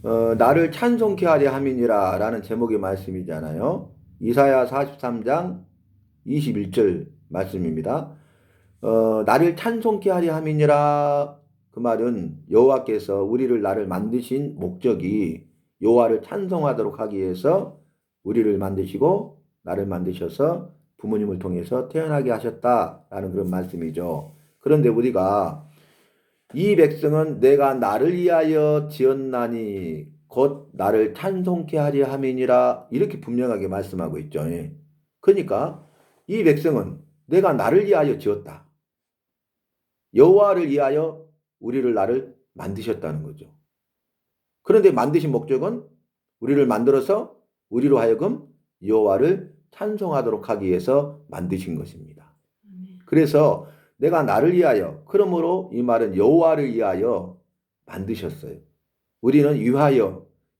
나를 찬송케 하려 함이니라 라는 제목의 말씀이잖아요. 이사야 43장 21절 말씀입니다. 나를 찬송케 하려 함이니라, 그 말은 여호와께서 나를 만드신 목적이 여호와를 찬송하도록 하기 위해서 우리를 만드시고 나를 만드셔서 부모님을 통해서 태어나게 하셨다라는 그런 말씀이죠. 그런데 우리가 이 백성은 내가 나를 위하여 지었나니 곧 나를 찬송케 하려 함이니라, 이렇게 분명하게 말씀하고 있죠. 예. 그러니까 이 백성은 내가 나를 위하여 지었다. 여호와를 위하여 나를 만드셨다는 거죠. 그런데 만드신 목적은 우리를 만들어서 우리로 하여금 여호와를 찬송하도록 하기 위해서 만드신 것입니다. 그래서 내가 나를 위하여, 그러므로 이 말은 여호와를 위하여 만드셨어요. 우리는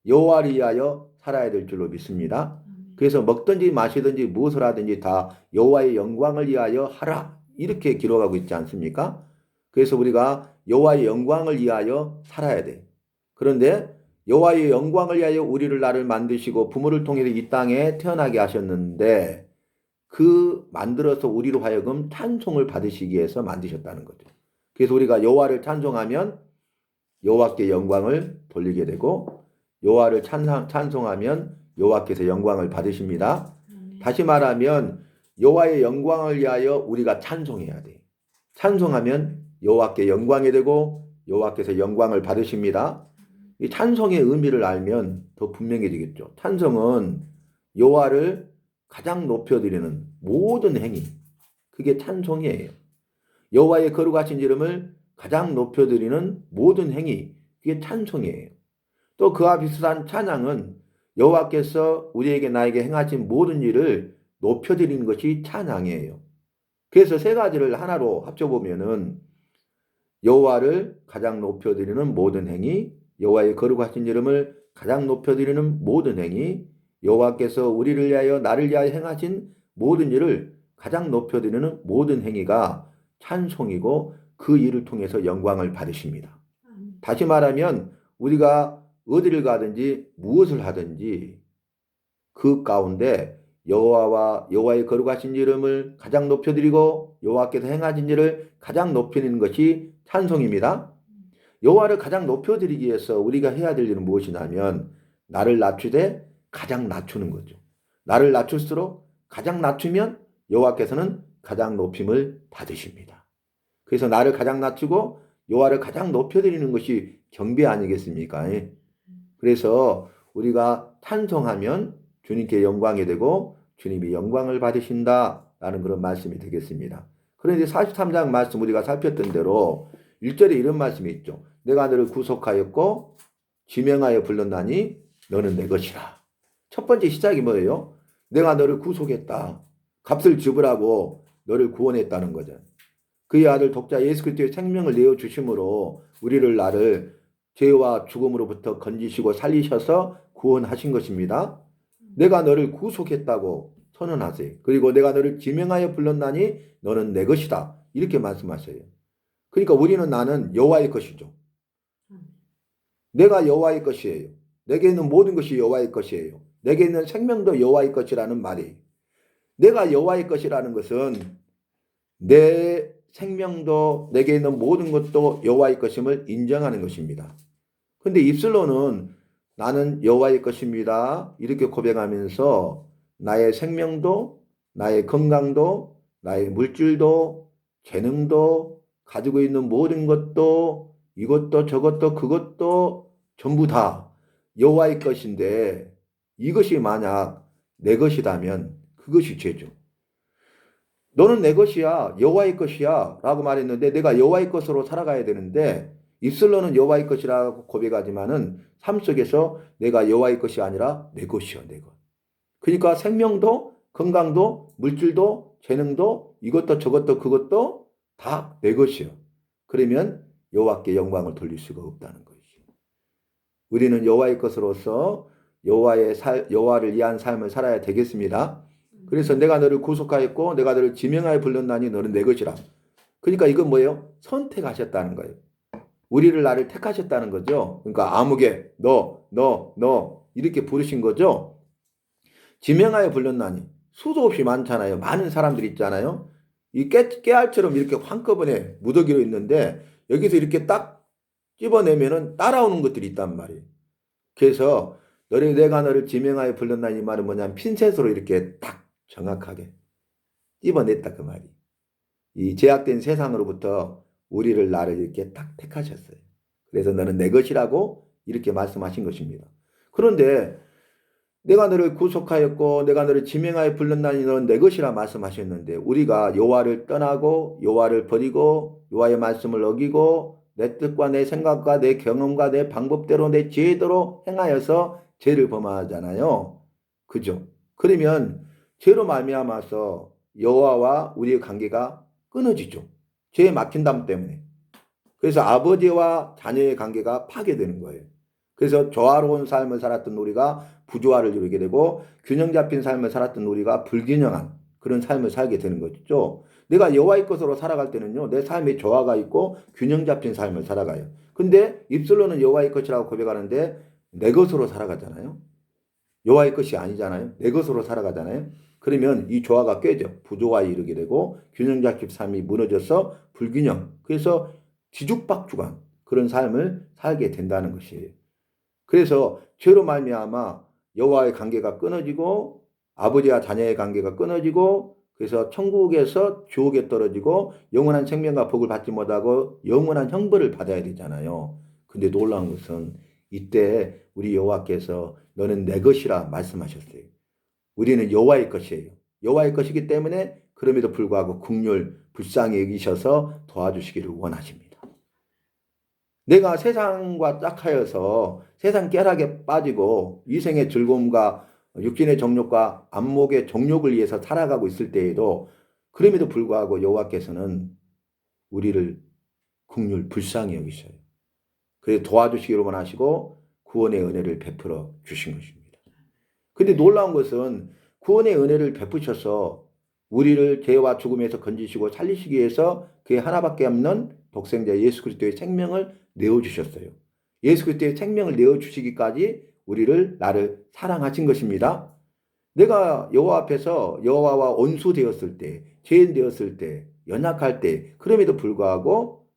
여호와를 위하여 살아야 될 줄로 믿습니다. 그래서 먹든지 마시든지 무엇을 하든지 다 여호와의 영광을 위하여 하라, 이렇게 기록하고 있지 않습니까? 그래서 우리가 여호와의 영광을 위하여 살아야 돼. 그런데 여호와의 영광을 위하여 나를 만드시고 부모를 통해서 이 땅에 태어나게 하셨는데, 그 만들어서 우리로 하여금 찬송을 받으시기 위해서 만드셨다는 거죠. 그래서 우리가 여호와를 찬송하면 여호와께 영광을 돌리게 되고, 여호와를 찬송하면 여호와께서 영광을 받으십니다. 다시 말하면 여호와의 영광을 위하여 우리가 찬송해야 돼. 찬송하면 여호와께 영광이 되고 여호와께서 영광을 받으십니다. 이 찬송의 의미를 알면 더 분명해지겠죠. 찬송은 여호와를 가장 높여드리는 모든 행위, 그게 찬송이에요. 여호와의 거룩하신 이름을 가장 높여드리는 모든 행위, 그게 찬송이에요. 또 그와 비슷한 찬양은 여호와께서 우리에게 나에게 행하신 모든 일을 높여드리는 것이 찬양이에요. 그래서 세 가지를 하나로 합쳐보면은 여호와를 가장 높여드리는 모든 행위, 여호와의 거룩하신 이름을 가장 높여드리는 모든 행위, 여호와께서 우리를 위하여 나를 위하여 행하신 모든 일을 가장 높여드리는 모든 행위가 찬송이고, 그 일을 통해서 영광을 받으십니다. 다시 말하면 우리가 어디를 가든지 무엇을 하든지 그 가운데 여호와의 거룩하신 이름을 가장 높여드리고 여호와께서 행하신 일을 가장 높이는 것이 찬송입니다. 여호와를 가장 높여드리기 위해서 우리가 해야 될 일은 무엇이냐면, 나를 낮추되 가장 낮추는 거죠. 나를 낮출수록 가장 낮추면 여호와께서는 가장 높임을 받으십니다. 그래서 나를 가장 낮추고 여호와를 가장 높여드리는 것이 경배 아니겠습니까? 그래서 우리가 찬송하면 주님께 영광이 되고 주님이 영광을 받으신다라는 그런 말씀이 되겠습니다. 그런데 43장 말씀 우리가 살폈던 대로 1절에 이런 말씀이 있죠. 내가 너를 구속하였고 지명하여 불렀나니 너는 내 것이라. 첫 번째 시작이 뭐예요? 내가 너를 구속했다. 값을 지불하고 너를 구원했다는 거죠. 그의 아들 독자 예수 그리스도의 생명을 내어주심으로 나를 죄와 죽음으로부터 건지시고 살리셔서 구원하신 것입니다. 내가 너를 구속했다고 선언하세요. 그리고 내가 너를 지명하여 불렀나니 너는 내 것이다, 이렇게 말씀하세요. 그러니까 나는 여호와의 것이죠. 내가 여호와의 것이에요. 내게 있는 모든 것이 여호와의 것이에요. 내게 있는 생명도 여호와의 것이라는 말이에요. 내가 여호와의 것이라는 것은 내 생명도 내게 있는 모든 것도 여호와의 것임을 인정하는 것입니다. 그런데 입술로는 나는 여호와의 것입니다, 이렇게 고백하면서 나의 생명도 나의 건강도 나의 물질도 재능도 가지고 있는 모든 것도 이것도 저것도 그것도 전부 다 여호와의 것인데, 이것이 만약 내 것이라면 그것이 죄죠. 너는 내 것이야, 여호와의 것이야 라고 말했는데, 내가 여호와의 것으로 살아가야 되는데 입술로는 여호와의 것이라고 고백하지만은 삶 속에서 내가 여호와의 것이 아니라 내 것이야, 내 것. 그러니까 생명도 건강도 물질도 재능도 이것도 저것도 그것도 다 내 것이야. 그러면 여호와께 영광을 돌릴 수가 없다는 것이죠. 우리는 여호와의 것으로서 여호와를 위한 삶을 살아야 되겠습니다. 그래서 내가 너를 구속하였고 내가 너를 지명하여 불렀나니 너는 내 것이라. 그러니까 이건 뭐예요? 선택하셨다는 거예요. 우리를 나를 택하셨다는 거죠. 그러니까 아무개 너 이렇게 부르신 거죠. 지명하여 불렀나니 수도 없이 많잖아요. 많은 사람들이 있잖아요. 이 깨알처럼 이렇게 한꺼번에 무더기로 있는데 여기서 이렇게 딱 집어내면은 따라오는 것들이 있단 말이에요. 그래서 내가 너를 지명하여 불렀나니 이 말은 뭐냐면 핀셋으로 이렇게 딱 정확하게 집어냈다 그 말이. 이 제약된 세상으로부터 우리를 나를 이렇게 딱 택하셨어요. 그래서 너는 내 것이라고 이렇게 말씀하신 것입니다. 그런데 내가 너를 구속하였고 내가 너를 지명하여 불렀나니 너는 내 것이라 말씀하셨는데 우리가 여호와를 떠나고 여호와를 버리고 여호와의 말씀을 어기고 내 뜻과 내 생각과 내 경험과 내 방법대로 내 지혜대로 행하여서 죄를 범하잖아요. 그죠? 그러면 죄로 말미암아서 여호와와 우리의 관계가 끊어지죠. 죄에 막힌담 때문에. 그래서 아버지와 자녀의 관계가 파괴되는 거예요. 그래서 조화로운 삶을 살았던 우리가 부조화를 이루게 되고 균형 잡힌 삶을 살았던 우리가 불균형한 그런 삶을 살게 되는 거죠. 내가 여호와의 것으로 살아갈 때는요. 내 삶에 조화가 있고 균형 잡힌 삶을 살아가요. 근데 입술로는 여호와의 것이라고 고백하는데 내 것으로 살아가잖아요. 여호와의 것이 아니잖아요. 내 것으로 살아가잖아요. 그러면 이 조화가 깨져 부조화에 이르게 되고 균형 잡힌 삶이 무너져서 불균형. 그래서 뒤죽박죽한 그런 삶을 살게 된다는 것이에요. 그래서 죄로 말미암아 여호와의 관계가 끊어지고 아버지와 자녀의 관계가 끊어지고 그래서 천국에서 지옥에 떨어지고 영원한 생명과 복을 받지 못하고 영원한 형벌을 받아야 되잖아요. 근데 놀라운 것은 이때 우리 여호와께서 너는 내 것이라 말씀하셨어요. 우리는 여호와의 것이에요. 여호와의 것이기 때문에 그럼에도 불구하고 긍휼 불쌍히 여기셔서 도와주시기를 원하십니다. 내가 세상과 짝하여서 세상 깨락에 빠지고 이생의 즐거움과 육신의 정욕과 안목의 정욕을 위해서 살아가고 있을 때에도 그럼에도 불구하고 여호와께서는 우리를 긍휼 불쌍히 여기셔요. 그래서 도와주시기를 원하시고 구원의 은혜를 베풀어 주신 것입니다. 근데 놀라운 것은 구원의 은혜를 베푸셔서 우리를 죄와 죽음에서 건지시고 살리시기 위해서 그의 하나밖에 없는 독생자 예수 그리스도의 생명을 내어주셨어요. 예수 그리스도의 생명을 내어주시기까지 나를 사랑하신 것입니다. 내가 여호와 앞에서 여호와와 원수되었을 때, 죄인 되었을 때, 연약할 때 그럼에도 불구하고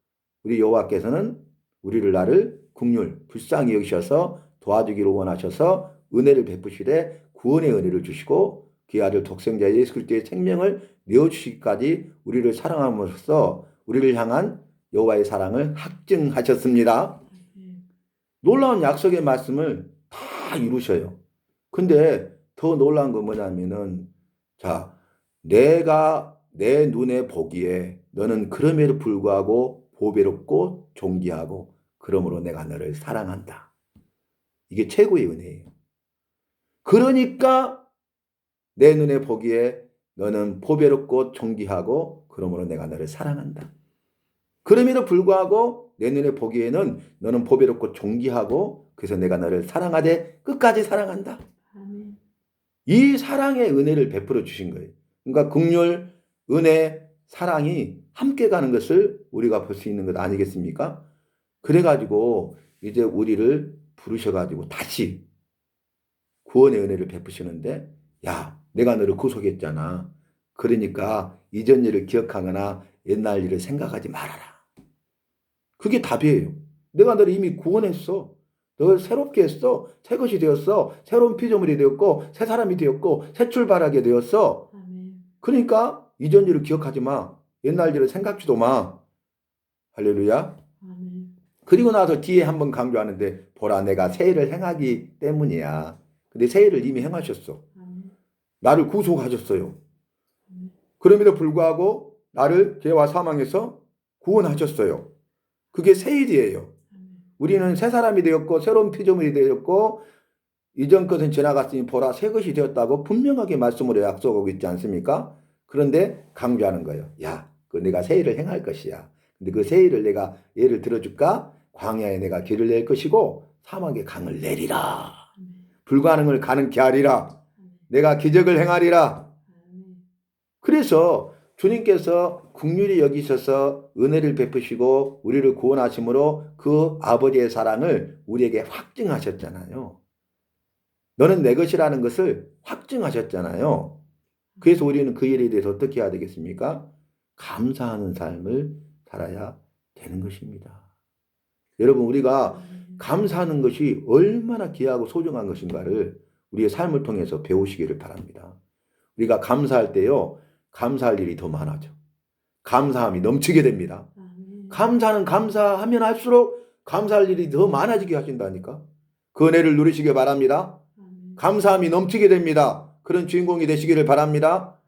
우리 여호와께서는 나를 긍휼 불쌍히 여기셔서 도와주기를 원하셔서 은혜를 베푸시되 구원의 은혜를 주시고 그의 아들 독생자 예수 그리스도의 생명을 내어주시기까지 우리를 사랑함으로써 우리를 향한 여호와의 사랑을 확증하셨습니다. 놀라운 약속의 말씀을 다 이루셔요. 근데 더 놀라운 건 뭐냐면은 자, 내가 내 눈에 보기에 너는 그럼에도 불구하고 보배롭고 존귀하고 그러므로 내가 너를 사랑한다. 이게 최고의 은혜예요. 그러니까 내 눈에 보기에 너는 보배롭고 존귀하고 그러므로 내가 너를 사랑한다. 그럼에도 불구하고 내 눈에 보기에는 너는 보배롭고 존귀하고 그래서 내가 너를 사랑하되 끝까지 사랑한다. 아멘. 이 사랑의 은혜를 베풀어 주신 거예요. 그러니까 긍휼, 은혜, 사랑이 함께 가는 것을 우리가 볼 수 있는 것 아니겠습니까? 그래가지고 이제 우리를 부르셔가지고 다시 구원의 은혜를 베푸시는데 야, 내가 너를 구속했잖아. 그러니까 이전 일을 기억하거나 옛날 일을 생각하지 말아라. 그게 답이에요. 내가 너를 이미 구원했어. 너를 새롭게 했어. 새 것이 되었어. 새로운 피조물이 되었고 새 사람이 되었고 새 출발하게 되었어. 그러니까 이전 일을 기억하지 마. 옛날 일을 생각지도 마. 할렐루야. 그리고 나서 뒤에 한번 강조하는데 보라 내가 새 일을 행하기 때문이야. 근데 새 일을 이미 행하셨어. 나를 구속하셨어요. 그럼에도 불구하고 나를 죄와 사망에서 구원하셨어요. 그게 새 일이에요. 우리는 새 사람이 되었고 새로운 피조물이 되었고 이전 것은 지나갔으니 보라 새 것이 되었다고 분명하게 말씀으로 약속하고 있지 않습니까? 그런데 강조하는 거예요. 야, 그 내가 새 일을 행할 것이야. 근데 그 새 일을 내가 예를 들어줄까? 광야에 내가 길을 낼 것이고 사막에 강을 내리라. 불가능을 가능케 하리라. 내가 기적을 행하리라. 그래서 주님께서 긍휼히 여기셔서 은혜를 베푸시고 우리를 구원하심으로 그 아버지의 사랑을 우리에게 확증하셨잖아요. 너는 내 것이라는 것을 확증하셨잖아요. 그래서 우리는 그 일에 대해서 어떻게 해야 되겠습니까? 감사하는 삶을 살아야 되는 것입니다. 여러분, 우리가 감사하는 것이 얼마나 귀하고 소중한 것인가를 우리의 삶을 통해서 배우시기를 바랍니다. 우리가 감사할 때요, 감사할 일이 더 많아져. 감사함이 넘치게 됩니다. 감사는 감사하면 할수록 감사할 일이 더 많아지게 하신다니까. 그 은혜를 누리시기 바랍니다. 감사함이 넘치게 됩니다. 그런 주인공이 되시기를 바랍니다.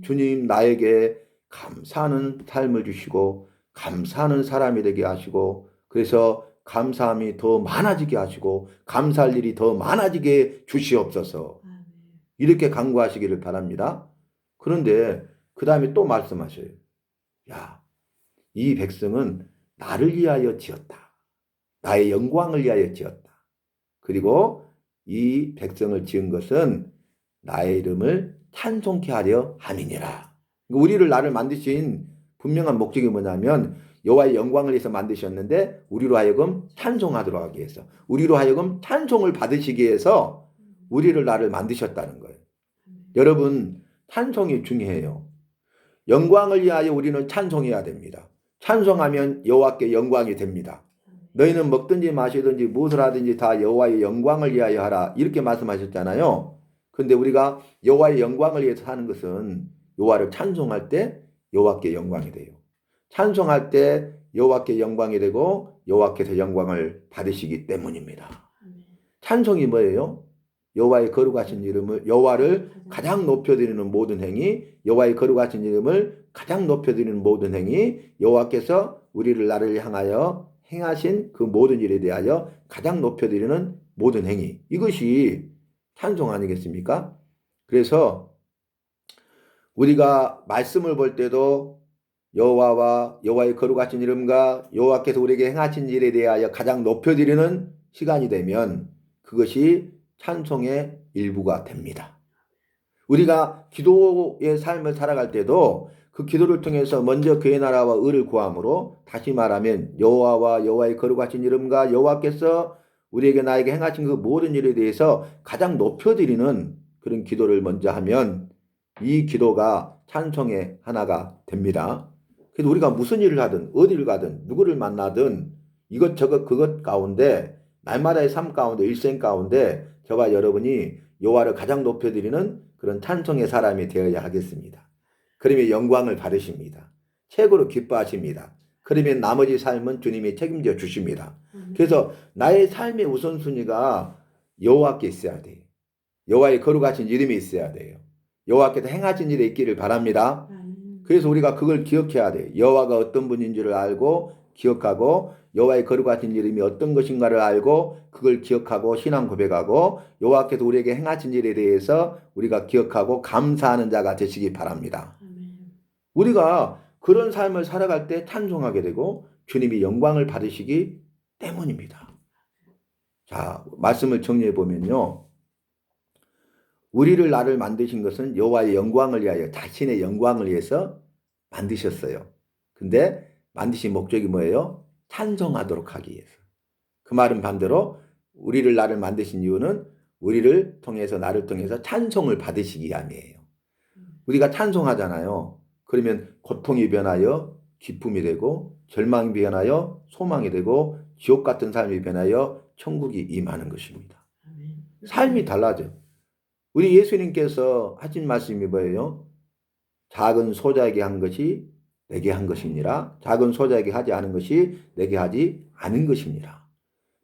주님, 나에게 감사하는 삶을 주시고 감사하는 사람이 되게 하시고, 그래서 감사함이 더 많아지게 하시고 감사할 일이 더 많아지게 주시옵소서. 이렇게 간구하시기를 바랍니다. 그런데 그 다음에 또 말씀하셔요. 야, 이 백성은 나를 위하여 지었다. 나의 영광을 위하여 지었다. 그리고 이 백성을 지은 것은 나의 이름을 찬송케 하려 함이니라. 우리를 나를 만드신 분명한 목적이 뭐냐면 여호와의 영광을 위해서 만드셨는데 우리로 하여금 찬송하도록 하기 위해서, 우리로 하여금 찬송을 받으시기 위해서 우리를 나를 만드셨다는 거예요. 여러분, 찬송이 중요해요. 영광을 위하여 우리는 찬송해야 됩니다. 찬송하면 여호와께 영광이 됩니다. 너희는 먹든지 마시든지 무엇을 하든지 다 여호와의 영광을 위하여 하라, 이렇게 말씀하셨잖아요. 그런데 우리가 여호와의 영광을 위해서 하는 것은 여호와를 찬송할 때 여호와께 영광이 돼요. 찬송할 때 여호와께 영광이 되고 여호와께서 영광을 받으시기 때문입니다. 찬송이 뭐예요? 여호와의 거룩하신 이름을, 여호와를 가장 높여드리는 모든 행위, 여호와의 거룩하신 이름을 가장 높여드리는 모든 행위, 여호와께서 우리를 나를 향하여 행하신 그 모든 일에 대하여 가장 높여드리는 모든 행위, 이것이 찬송 아니겠습니까? 그래서 우리가 말씀을 볼 때도 여호와와 여호와의 거룩하신 이름과 여호와께서 우리에게 행하신 일에 대하여 가장 높여드리는 시간이 되면 그것이 찬송의 일부가 됩니다. 우리가 기도의 삶을 살아갈 때도 그 기도를 통해서 먼저 그의 나라와 의를 구함으로, 다시 말하면 여호와와 여호와의 거룩하신 이름과 여호와께서 우리에게 나에게 행하신 그 모든 일에 대해서 가장 높여드리는 그런 기도를 먼저 하면 이 기도가 찬송의 하나가 됩니다. 그래서 우리가 무슨 일을 하든 어디를 가든 누구를 만나든 이것저것 그것 가운데, 날마다의 삶 가운데, 일생 가운데 저와 여러분이 여호와를 가장 높여드리는 그런 찬송의 사람이 되어야 하겠습니다. 그러면 영광을 받으십니다. 최고로 기뻐하십니다. 그러면 나머지 삶은 주님이 책임져 주십니다. 그래서 나의 삶의 우선순위가 여호와께 있어야 돼요. 여호와의 거룩하신 이름이 있어야 돼요. 여호와께서 행하신 일에 있기를 바랍니다. 그래서 우리가 그걸 기억해야 돼요. 여호와가 어떤 분인 줄을 알고 기억하고, 여호와의 거룩하신 이름이 어떤 것인가를 알고 그걸 기억하고 신앙 고백하고, 여호와께서 우리에게 행하신 일에 대해서 우리가 기억하고 감사하는 자가 되시기 바랍니다. 우리가 그런 삶을 살아갈 때 찬송하게 되고 주님이 영광을 받으시기 때문입니다. 자, 말씀을 정리해 보면요, 우리를 나를 만드신 것은 여호와의 영광을 위하여, 자신의 영광을 위해서 만드셨어요. 근데 만드신 목적이 뭐예요? 찬송하도록 하기 위해서. 그 말은 반대로 우리를 나를 만드신 이유는 우리를 통해서, 나를 통해서 찬송을 받으시기 위함이에요. 우리가 찬송하잖아요. 그러면 고통이 변하여 기쁨이 되고, 절망이 변하여 소망이 되고, 지옥 같은 삶이 변하여 천국이 임하는 것입니다. 삶이 달라져. 우리 예수님께서 하신 말씀이 뭐예요? 작은 소자에게 한 것이 내게 한 것이니라. 작은 소자에게 하지 않은 것이 내게 하지 않은 것이니라.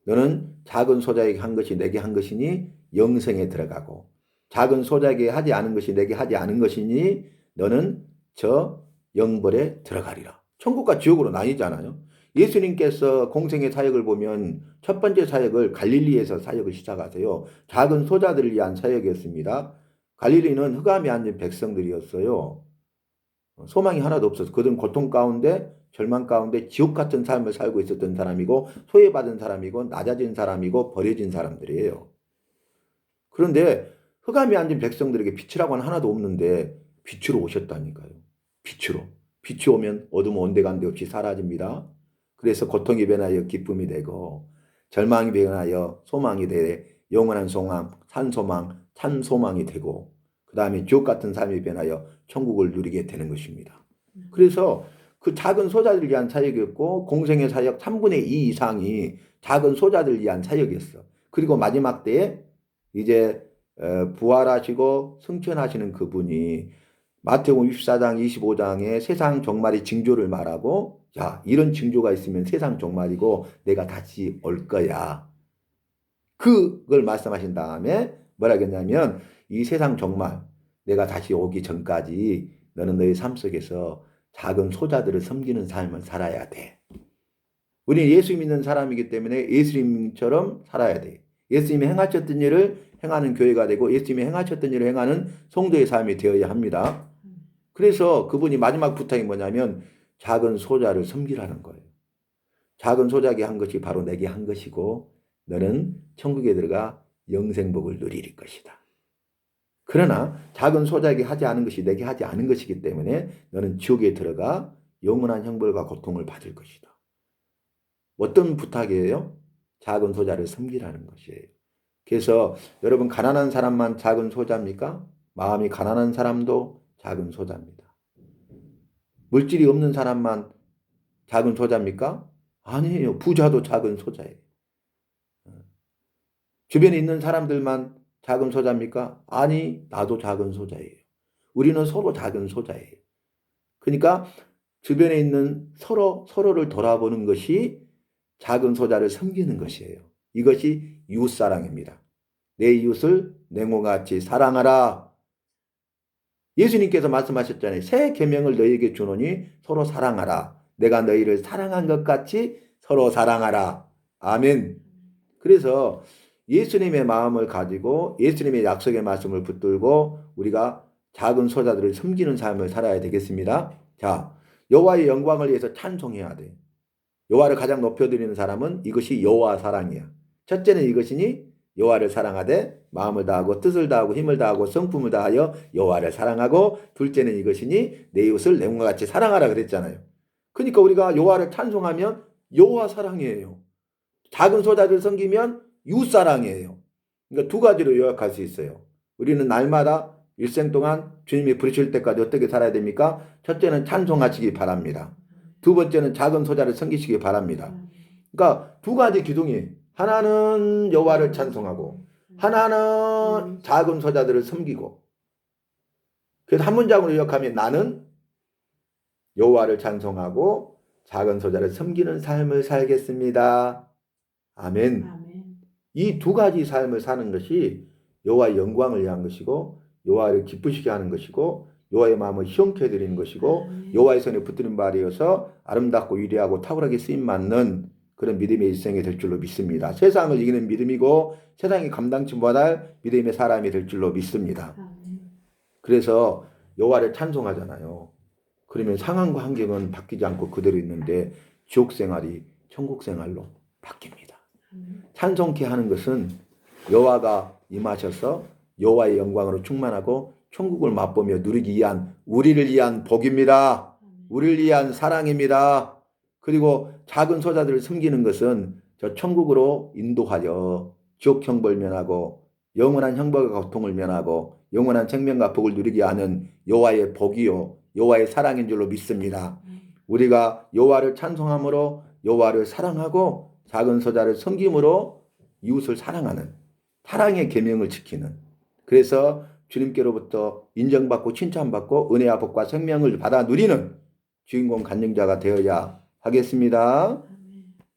너는 작은 소자에게 한 것이 내게 한 것이니 영생에 들어가고, 작은 소자에게 하지 않은 것이 내게 하지 않은 것이니 너는 저 영벌에 들어가리라. 천국과 지옥으로 나뉘잖아요. 예수님께서 공생의 사역을 보면 첫 번째 사역을 갈릴리에서 사역을 시작하세요. 작은 소자들을 위한 사역이었습니다. 갈릴리는 흑암에 앉은 백성들이었어요. 소망이 하나도 없어서 그들은 고통 가운데, 절망 가운데 지옥 같은 삶을 살고 있었던 사람이고, 소외받은 사람이고, 낮아진 사람이고, 버려진 사람들이에요. 그런데 흑암에 앉은 백성들에게 빛이라고는 하나도 없는데 빛으로 오셨다니까요. 빛으로. 빛이 오면 어둠은 온데간데 없이 사라집니다. 그래서 고통이 변하여 기쁨이 되고 절망이 변하여 소망이 되 영원한 소망, 산소망, 찬소망이 되고 그 다음에 지옥 같은 삶이 변하여 천국을 누리게 되는 것입니다. 그래서 그 작은 소자들을 위한 사역이었고 공생의 사역 3분의 2 이상이 작은 소자들을 위한 사역이었어. 그리고 마지막 때에 이제 부활하시고 승천하시는 그분이 마태복음 24장 25장에 세상 종말의 징조를 말하고 자 이런 징조가 있으면 세상 종말이고 내가 다시 올 거야. 그걸 말씀하신 다음에 뭐라 했냐면 이 세상 종말 내가 다시 오기 전까지 너는 너의 삶 속에서 작은 소자들을 섬기는 삶을 살아야 돼. 우리는 예수 믿는 사람이기 때문에 예수님처럼 살아야 돼. 예수님이 행하셨던 일을 행하는 교회가 되고 예수님이 행하셨던 일을 행하는 성도의 삶이 되어야 합니다. 그래서 그분이 마지막 부탁이 뭐냐면 작은 소자를 섬기라는 거예요. 작은 소자에게 한 것이 바로 내게 한 것이고 너는 천국에 들어가 영생복을 누릴 것이다. 그러나 작은 소자에게 하지 않은 것이 내게 하지 않은 것이기 때문에 너는 지옥에 들어가 영원한 형벌과 고통을 받을 것이다. 어떤 부탁이에요? 작은 소자를 섬기라는 것이에요. 그래서 여러분 가난한 사람만 작은 소자입니까? 마음이 가난한 사람도 작은 소자입니다. 물질이 없는 사람만 작은 소자입니까? 아니에요. 부자도 작은 소자예요. 주변에 있는 사람들만 작은 소자입니까? 아니, 나도 작은 소자예요. 우리는 서로 작은 소자예요. 그러니까 주변에 있는 서로를 돌아보는 것이 작은 소자를 섬기는 것이에요. 이것이 이웃사랑입니다. 내 이웃을 내 몸같이 사랑하라. 예수님께서 말씀하셨잖아요. 새 계명을 너희에게 주노니 서로 사랑하라. 내가 너희를 사랑한 것 같이 서로 사랑하라. 아멘. 그래서 예수님의 마음을 가지고 예수님의 약속의 말씀을 붙들고 우리가 작은 소자들을 섬기는 삶을 살아야 되겠습니다. 자, 여호와의 영광을 위해서 찬송해야 돼. 여호와를 가장 높여드리는 사람은 이것이 여호와 사랑이야. 첫째는 이것이니 여호와를 사랑하되 마음을 다하고 뜻을 다하고 힘을 다하고 성품을 다하여 여호와를 사랑하고 둘째는 이것이니 내 이웃을 내 몸과 같이 사랑하라 그랬잖아요. 그러니까 우리가 여호와를 찬송하면 여호와 사랑이에요. 작은 소자들 섬기면 이웃 사랑이에요. 그러니까 두 가지로 요약할 수 있어요. 우리는 날마다 일생 동안 주님이 부르실 때까지 어떻게 살아야 됩니까? 첫째는 찬송하시기 바랍니다. 두 번째는 작은 소자를 섬기시기 바랍니다. 그러니까 두 가지 기둥이 하나는 여호와를 찬송하고 하나는 작은 소자들을 섬기고 그래서 한 문장으로 요약하면 나는 여호와를 찬송하고 작은 소자를 섬기는 삶을 살겠습니다. 아멘. 이 두 가지 삶을 사는 것이 여호와의 영광을 위한 것이고 여호와를 기쁘시게 하는 것이고 여호와의 마음을 희용케 해드리는 것이고 여호와의 손에 붙드는 발이어서 아름답고 위대하고 탁월하게 쓰임받는 그런 믿음의 일생이 될 줄로 믿습니다. 세상을 이기는 믿음이고 세상이 감당치 못할 믿음의 사람이 될 줄로 믿습니다. 그래서 여호와를 찬송하잖아요. 그러면 상황과 환경은 바뀌지 않고 그대로 있는데 지옥 생활이 천국 생활로 바뀝니다. 찬송케 하는 것은 여호와가 임하셔서 여호와의 영광으로 충만하고 천국을 맛보며 누리기 위한 우리를 위한 복입니다. 우리를 위한 사랑입니다. 그리고 작은 소자들을 섬기는 것은 저 천국으로 인도하여 지옥 형벌 면하고 영원한 형벌과 고통을 면하고 영원한 생명과 복을 누리게 하는 여호와의 복이요 여호와의 사랑인 줄로 믿습니다. 우리가 여호와를 찬송함으로 여호와를 사랑하고 작은 소자를 섬김으로 이웃을 사랑하는 사랑의 계명을 지키는 그래서 주님께로부터 인정받고 칭찬받고 은혜와 복과 생명을 받아 누리는 주인공 간증자가 되어야 하겠습니다.